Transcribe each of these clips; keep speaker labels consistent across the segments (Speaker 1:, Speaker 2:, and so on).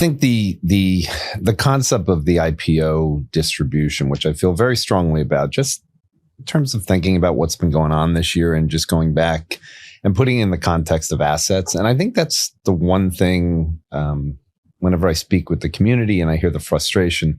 Speaker 1: think the concept of the IPO distribution, which I feel very strongly about, just in terms of thinking about what's been going on this year and just going back and putting it in the context of assets. And I think that's the one thing, whenever I speak with the community and I hear the frustration.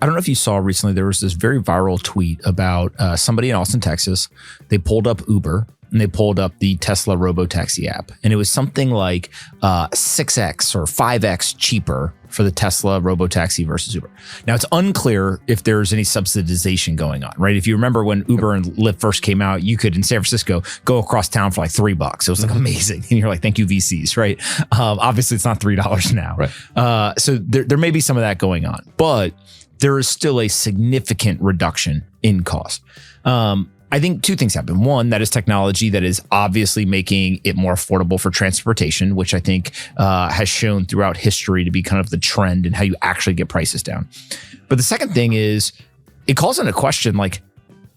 Speaker 2: I don't know if you saw recently, there was this very viral tweet about somebody in Austin, Texas. They pulled up Uber and they pulled up the Tesla robotaxi app. And it was something like 6x or 5x cheaper for the Tesla robotaxi versus Uber. Now, it's unclear if there's any subsidization going on, right? If you remember when Uber and Lyft first came out, you could, in San Francisco, go across town for like $3. It was like amazing. And you're like, thank you, VCs, right? Obviously, it's not $3 now.
Speaker 1: Right.
Speaker 2: So there may be some of that going on. But there is still a significant reduction in cost. I think two things happen. One, that is technology that is obviously making it more affordable for transportation, which I think has shown throughout history to be kind of the trend in how you actually get prices down. But the second thing is it calls into question, like,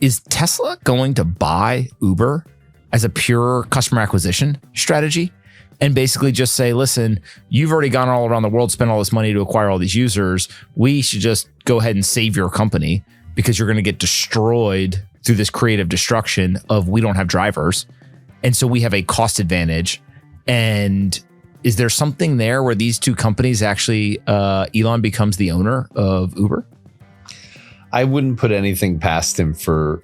Speaker 2: is Tesla going to buy Uber as a pure customer acquisition strategy? And basically just say, listen, you've already gone all around the world, spent all this money to acquire all these users. We should just go ahead and save your company because you're going to get destroyed through this creative destruction of we don't have drivers. And so we have a cost advantage. And is there something there where these two companies actually, Elon becomes the owner of Uber?
Speaker 1: I wouldn't put anything past him for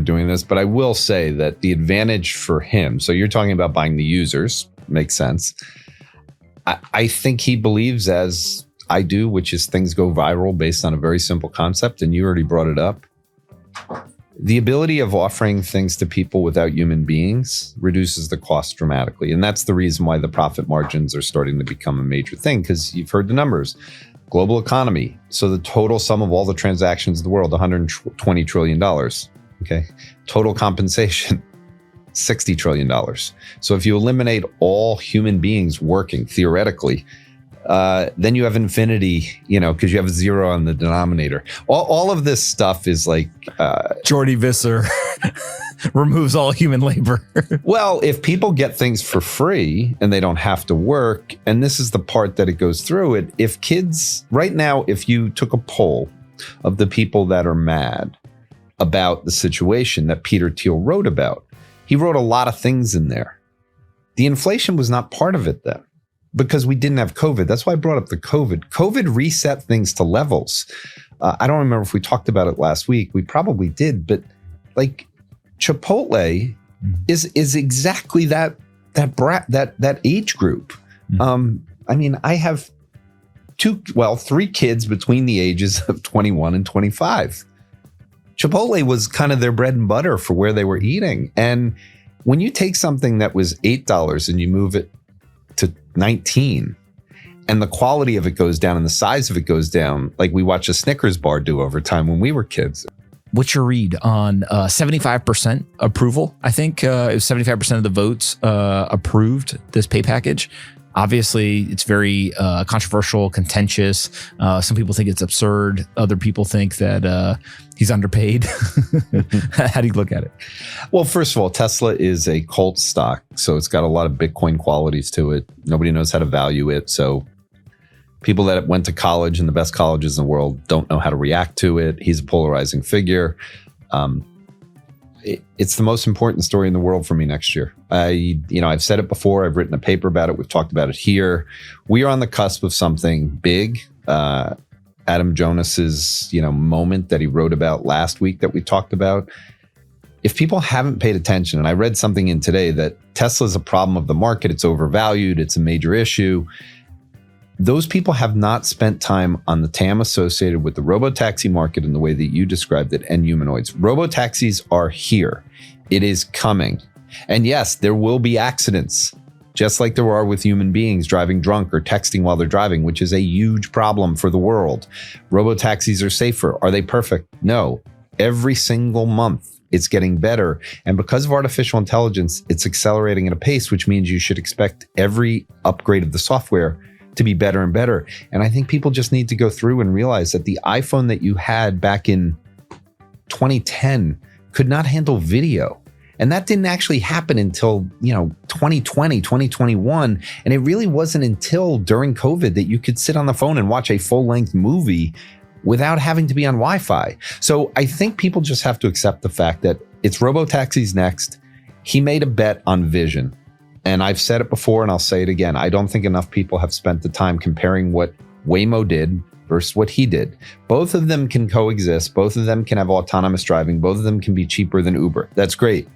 Speaker 1: doing this, but I will say that the advantage for him, so you're talking about buying the users, makes sense. I think he believes, as I do, which is things go viral based on a very simple concept, and you already brought it up. The ability of offering things to people without human beings reduces the cost dramatically. And that's the reason why the profit margins are starting to become a major thing, because you've heard the numbers. Global economy. So the total sum of all the transactions in the world, $120 trillion. Okay. Total compensation, $60 trillion. So if you eliminate all human beings working theoretically, then you have infinity, because you have a zero on the denominator. All of this stuff is like
Speaker 2: Jordi Visser removes all human labor.
Speaker 1: Well, if people get things for free and they don't have to work, and this is the part that it goes through it, if kids right now, if you took a poll of the people that are mad about the situation that Peter Thiel wrote about, he wrote a lot of things in there. The inflation was not part of it then, because we didn't have COVID. That's why I brought up the COVID. COVID reset things to levels. I don't remember if we talked about it last week. We probably did, but like Chipotle is exactly that age group. I mean, I have three kids between the ages of 21 and 25. Chipotle was kind of their bread and butter for where they were eating. And when you take something that was $8 and you move it to 19, and the quality of it goes down and the size of it goes down, like we watched a Snickers bar do over time when we were kids.
Speaker 2: What's your read on 75% approval? I think it was 75% of the votes approved this pay package. Obviously, it's very controversial, contentious. Some people think it's absurd. Other people think that he's underpaid. How do you look at it?
Speaker 1: Well, first of all, Tesla is a cult stock, so it's got a lot of Bitcoin qualities to it. Nobody knows how to value it. So people that went to college in the best colleges in the world don't know how to react to it. He's a polarizing figure. It's the most important story in the world for me next year. I've said it before. I've written a paper about it. We've talked about it here. We are on the cusp of something big. Adam Jonas's, moment that he wrote about last week that we talked about. If people haven't paid attention, and I read something in today that Tesla's a problem of the market. It's overvalued. It's a major issue. Those people have not spent time on the TAM associated with the robotaxi market in the way that you described it, and humanoids. Robotaxis are here. It is coming. And yes, there will be accidents, just like there are with human beings driving drunk or texting while they're driving, which is a huge problem for the world. Robotaxis are safer. Are they perfect? No. Every single month, it's getting better. And because of artificial intelligence, it's accelerating at a pace, which means you should expect every upgrade of the software to be better and better. And I think people just need to go through and realize that the iPhone that you had back in 2010 could not handle video. And that didn't actually happen until, 2020, 2021. And it really wasn't until during COVID that you could sit on the phone and watch a full-length movie without having to be on Wi-Fi. So I think people just have to accept the fact that it's robotaxis next. He made a bet on vision. And I've said it before and I'll say it again. I don't think enough people have spent the time comparing what Waymo did versus what he did. Both of them can coexist. Both of them can have autonomous driving. Both of them can be cheaper than Uber. That's great.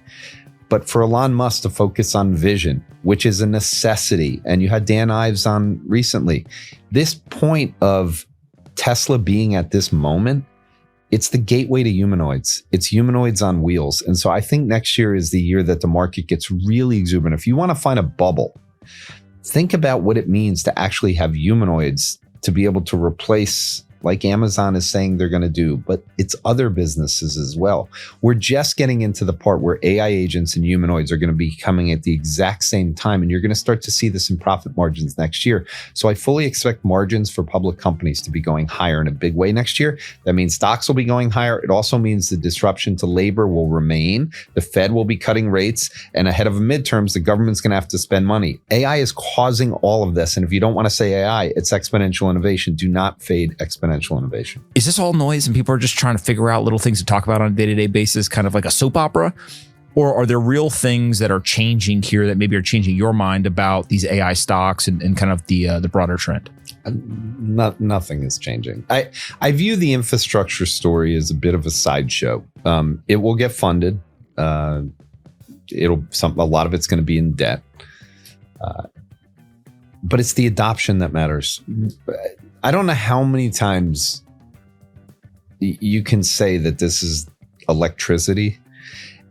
Speaker 1: But for Elon Musk to focus on vision, which is a necessity, and you had Dan Ives on recently, this point of Tesla being at this moment, it's the gateway to humanoids. It's humanoids on wheels. And so I think next year is the year that the market gets really exuberant. If you want to find a bubble, think about what it means to actually have humanoids to be able to replace, like Amazon is saying they're going to do, but it's other businesses as well. We're just getting into the part where AI agents and humanoids are going to be coming at the exact same time. And you're going to start to see this in profit margins next year. So I fully expect margins for public companies to be going higher in a big way next year. That means stocks will be going higher. It also means the disruption to labor will remain. The Fed will be cutting rates. And ahead of midterms, the government's going to have to spend money. AI is causing all of this. And if you don't want to say AI, it's exponential innovation. Do not fade exponential innovation.
Speaker 2: Is this all noise and people are just trying to figure out little things to talk about on a day-to-day basis, kind of like a soap opera? Or are there real things that are changing here that maybe are changing your mind about these AI stocks and kind of the broader trend?
Speaker 1: Nothing is changing. I view the infrastructure story as a bit of a sideshow. It will get funded. A lot of it's going to be in debt. But it's the adoption that matters. I don't know how many times you can say that this is electricity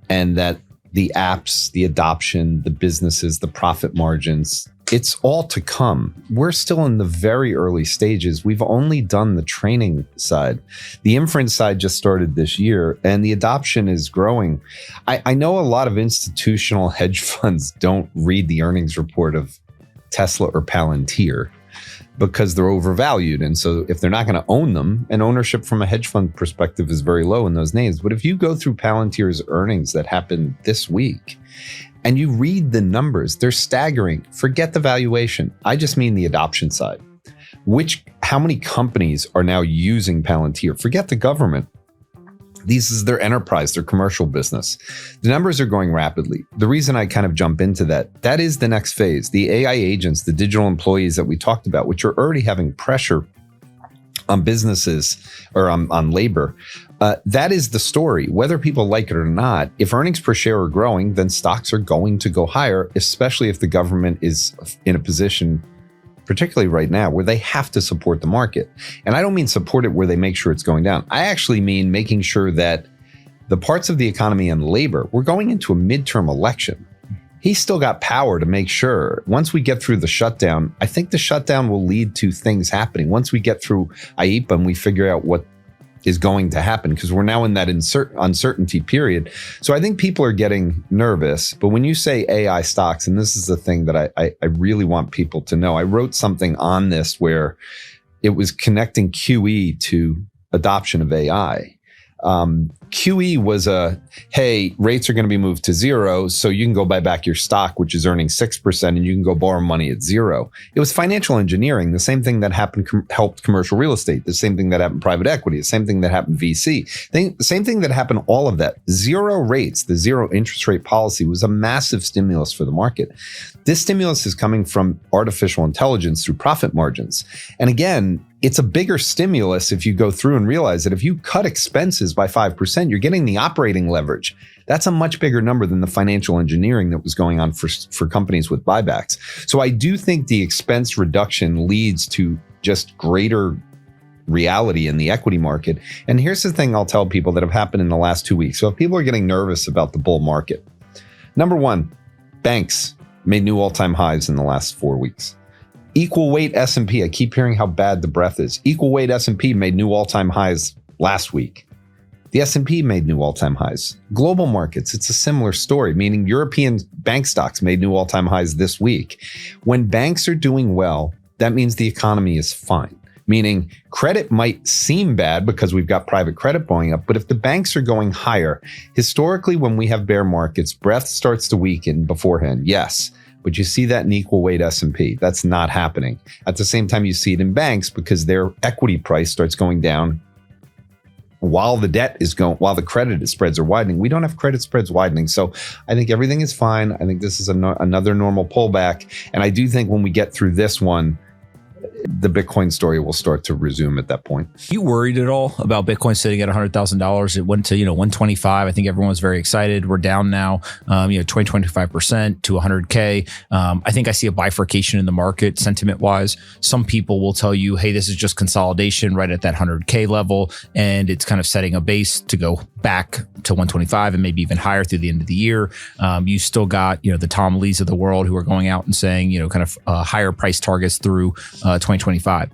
Speaker 1: and that the apps, the adoption, the businesses, the profit margins, it's all to come. We're still in the very early stages. We've only done the training side. The inference side just started this year and the adoption is growing. I know a lot of institutional hedge funds don't read the earnings report of Tesla or Palantir because they're overvalued. And so if they're not going to own them, and ownership from a hedge fund perspective is very low in those names. But if you go through Palantir's earnings that happened this week and you read the numbers, they're staggering. Forget the valuation. I just mean the adoption side. How many companies are now using Palantir? Forget the government. This is their enterprise, their commercial business. The numbers are going rapidly. The reason I kind of jump into that is the next phase. The AI agents, the digital employees that we talked about, which are already having pressure on businesses or on labor. That is the story. Whether people like it or not, if earnings per share are growing, then stocks are going to go higher, especially if the government is in a position, particularly right now, where they have to support the market. And I don't mean support it where they make sure it's going down. I actually mean making sure that the parts of the economy and labor, we're going into a midterm election. He's still got power to make sure once we get through the shutdown, I think the shutdown will lead to things happening. Once we get through IEPA and we figure out what is going to happen, because we're now in that uncertainty period. So I think people are getting nervous. But when you say AI stocks, and this is the thing that I really want people to know, I wrote something on this where it was connecting QE to adoption of AI. QE was hey, rates are going to be moved to zero, so you can go buy back your stock, which is earning 6%, and you can go borrow money at zero. It was financial engineering, the same thing that happened, helped commercial real estate, the same thing that happened private equity, the same thing that happened VC, the same thing that happened all of that. Zero rates, the zero interest rate policy was a massive stimulus for the market. This stimulus is coming from artificial intelligence through profit margins. And again, it's a bigger stimulus if you go through and realize that if you cut expenses by 5%, you're getting the operating leverage. That's a much bigger number than the financial engineering that was going on for companies with buybacks. So I do think the expense reduction leads to just greater reality in the equity market. And here's the thing I'll tell people that have happened in the last 2 weeks. So if people are getting nervous about the bull market, number one, banks made new all-time highs in the last 4 weeks. Equal weight S&P, I keep hearing how bad the breath is. Equal weight S&P made new all-time highs last week. The S&P made new all-time highs. Global markets, it's a similar story, meaning European bank stocks made new all-time highs this week. When banks are doing well, that means the economy is fine. meaning credit might seem bad because we've got private credit blowing up. But if the banks are going higher, historically, when we have bear markets, breadth starts to weaken beforehand. Yes. But you see that in equal weight S&P. That's not happening. At the same time, you see it in banks because their equity price starts going down while the credit spreads are widening. We don't have credit spreads widening. So I think everything is fine. I think this is another normal pullback. And I do think when we get through this one, the Bitcoin story will start to resume at that point.
Speaker 2: You worried at all about Bitcoin sitting at $100,000? It went to, 125. I think everyone was very excited. We're down now, 25% to 100K. I think I see a bifurcation in the market sentiment wise. Some people will tell you, hey, this is just consolidation right at that 100K level. And it's kind of setting a base to go back to 125 and maybe even higher through the end of the year. You still got, the Tom Lees of the world who are going out and saying, kind of higher price targets through 2025.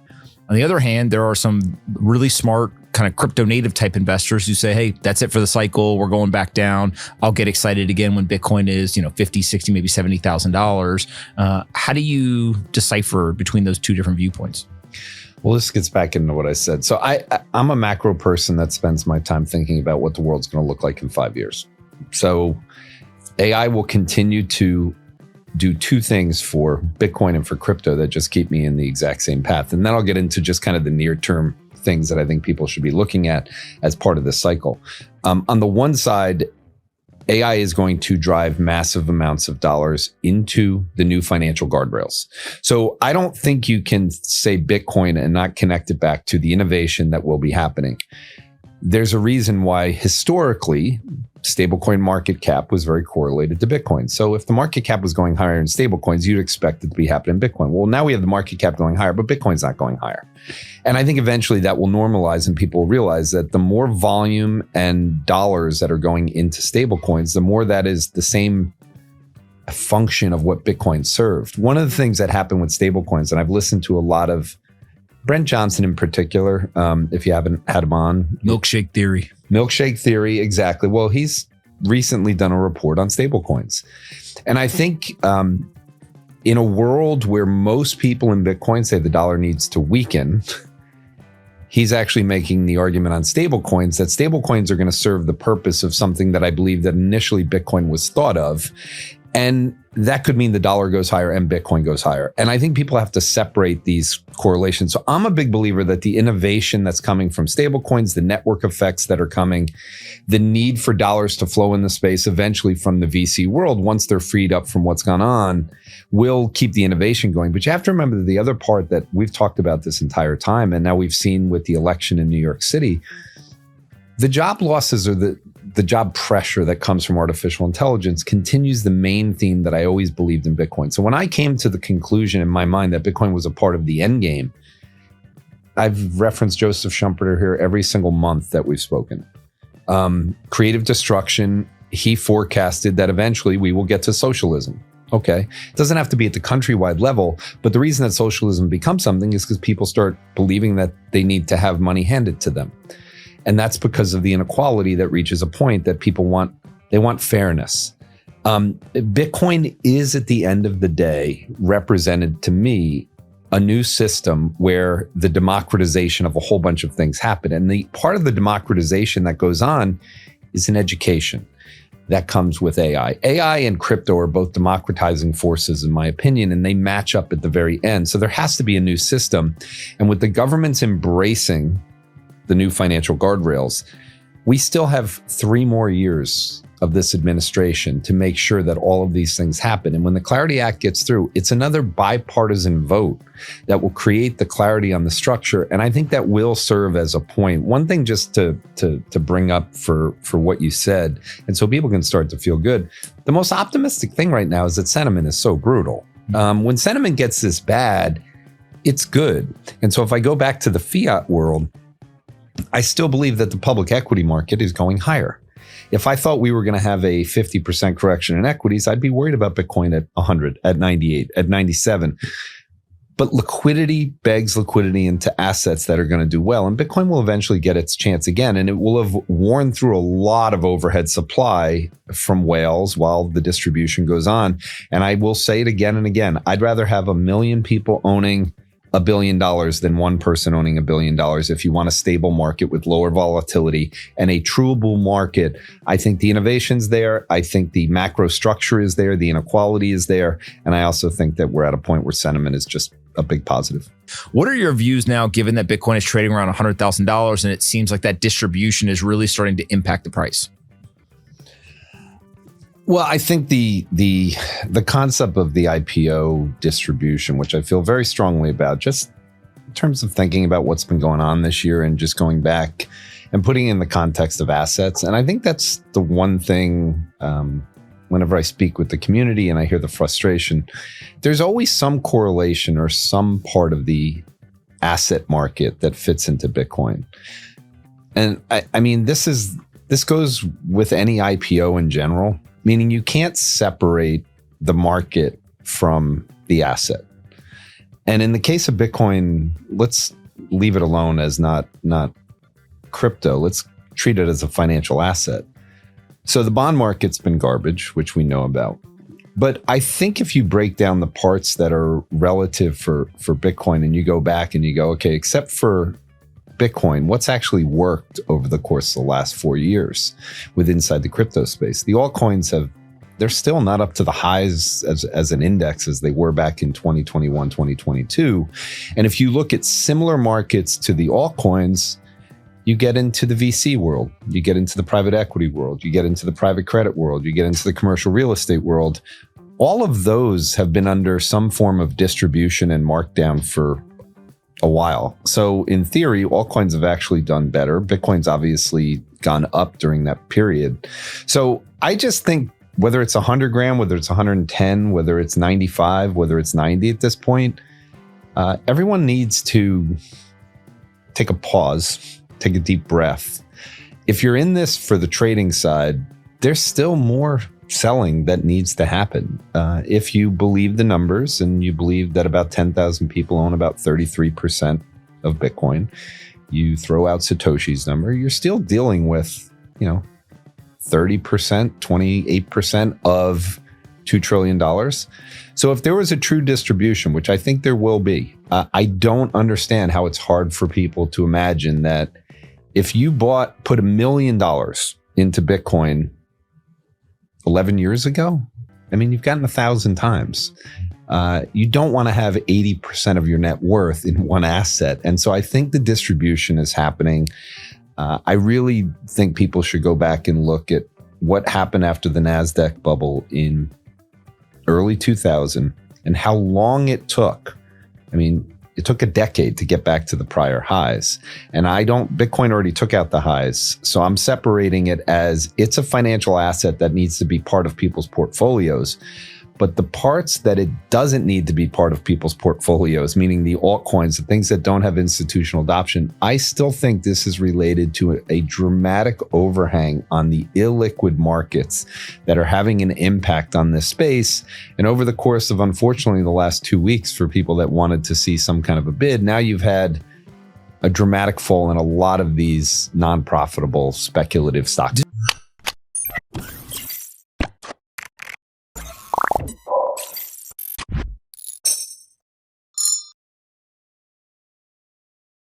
Speaker 2: On the other hand, there are some really smart kind of crypto native type investors who say, hey, that's it for the cycle. We're going back down. I'll get excited again when Bitcoin is, 50, 60, maybe $70,000. How do you decipher between those two different viewpoints?
Speaker 1: Well, this gets back into what I said. So I'm a macro person that spends my time thinking about what the world's going to look like in 5 years. So AI will continue to do two things for Bitcoin and for crypto that just keep me in the exact same path. And then I'll get into just kind of the near term things that I think people should be looking at as part of this cycle. On the one side, AI is going to drive massive amounts of dollars into the new financial guardrails. So I don't think you can say Bitcoin and not connect it back to the innovation that will be happening. There's a reason why historically stablecoin market cap was very correlated to Bitcoin. So if the market cap was going higher in stablecoins, you'd expect it to be happening in Bitcoin. Well, now we have the market cap going higher, but Bitcoin's not going higher. And I think eventually that will normalize and people will realize that the more volume and dollars that are going into stablecoins, the more that is the same function of what Bitcoin served. One of the things that happened with stablecoins, and I've listened to a lot of Brent Johnson in particular, if you haven't had him on.
Speaker 2: Milkshake theory, exactly.
Speaker 1: Well, he's recently done a report on stablecoins. And I think in a world where most people in Bitcoin say the dollar needs to weaken, he's actually making the argument on stablecoins that stablecoins are going to serve the purpose of something that I believe that initially Bitcoin was thought of. And that could mean the dollar goes higher and Bitcoin goes higher. And I think people have to separate these correlations. So I'm a big believer that the innovation that's coming from stablecoins, the network effects that are coming, the need for dollars to flow in the space eventually from the VC world, once they're freed up from what's gone on, will keep the innovation going. But you have to remember that the other part that we've talked about this entire time, and now we've seen with the election in New York City, the job losses or the job pressure that comes from artificial intelligence continues the main theme that I always believed in Bitcoin. So when I came to the conclusion in my mind that Bitcoin was a part of the end game, I've referenced Joseph Schumpeter here every single month that we've spoken. Creative destruction, he forecasted that eventually we will get to socialism. Okay, it doesn't have to be at the countrywide level, but the reason that socialism becomes something is because people start believing that they need to have money handed to them. And that's because of the inequality that reaches a point that people want. They want fairness. Bitcoin is at the end of the day represented to me a new system where the democratization of a whole bunch of things happen. And the part of the democratization that goes on is in education. That comes with AI. AI and crypto are both democratizing forces, in my opinion, and they match up at the very end. So there has to be a new system. And with the government's embracing the new financial guardrails, we still have 3 more years of this administration to make sure that all of these things happen. And when the Clarity Act gets through, it's another bipartisan vote that will create the clarity on the structure. And I think that will serve as a point. One thing just to bring up for what you said, and so people can start to feel good. The most optimistic thing right now is that sentiment is so brutal. When sentiment gets this bad, it's good. And so if I go back to the fiat world, I still believe that the public equity market is going higher. If I thought we were going to have a 50% correction in equities, I'd be worried about Bitcoin at 100, at 98, at 97. But liquidity begs liquidity into assets that are going to do well. And Bitcoin will eventually get its chance again. And it will have worn through a lot of overhead supply from whales while the distribution goes on. And I will say it again and again. I'd rather have 1 million people owning $1 billion than one person owning $1 billion. If you want a stable market with lower volatility and a true bull market, I think the innovation's there. I think the macro structure is there. The inequality is there. And I also think that we're at a point where sentiment is just a big positive.
Speaker 2: What are your views now, given that Bitcoin is trading around $100,000 and it seems like that distribution is really starting to impact the price?
Speaker 1: Well, I think the concept of the IPO distribution, which I feel very strongly about, just in terms of thinking about what's been going on this year and just going back and putting in the context of assets. And I think that's the one thing, whenever I speak with the community and I hear the frustration, there's always some correlation or some part of the asset market that fits into Bitcoin. And I mean, this goes with any IPO in general. Meaning you can't separate the market from the asset. And in the case of Bitcoin, let's leave it alone as not crypto. Let's treat it as a financial asset. So the bond market's been garbage, which we know about. But I think if you break down the parts that are relative for Bitcoin and you go back and you go, okay, except for Bitcoin, what's actually worked over the course of the last 4 years with inside the crypto space? The altcoins they're still not up to the highs as an index as they were back in 2021, 2022. And if you look at similar markets to the altcoins, you get into the VC world, you get into the private equity world, you get into the private credit world, you get into the commercial real estate world. All of those have been under some form of distribution and markdown for a while. So in theory, altcoins have actually done better. Bitcoin's obviously gone up during that period. So I just think whether it's 100 grand, whether it's 110, whether it's 95, whether it's 90 at this point, everyone needs to take a pause, take a deep breath. If you're in this for the trading side, there's still more selling that needs to happen. If you believe the numbers and you believe that about 10,000 people own about 33% of Bitcoin, you throw out Satoshi's number, you're still dealing with, 30%, 28% of $2 trillion. So if there was a true distribution, which I think there will be, I don't understand how it's hard for people to imagine that if you put $1 million into Bitcoin 11 years ago, I mean, you've gotten 1,000 times. You don't want to have 80% of your net worth in one asset. And so I think the distribution is happening. I really think people should go back and look at what happened after the NASDAQ bubble in early 2000 and how long it took. I mean, it took a decade to get back to the prior highs. And Bitcoin already took out the highs. So I'm separating it as it's a financial asset that needs to be part of people's portfolios. But the parts that it doesn't need to be part of people's portfolios, meaning the altcoins, the things that don't have institutional adoption, I still think this is related to a dramatic overhang on the illiquid markets that are having an impact on this space. And over the course of, unfortunately, the last 2 weeks, for people that wanted to see some kind of a bid, now you've had a dramatic fall in a lot of these non-profitable speculative stocks.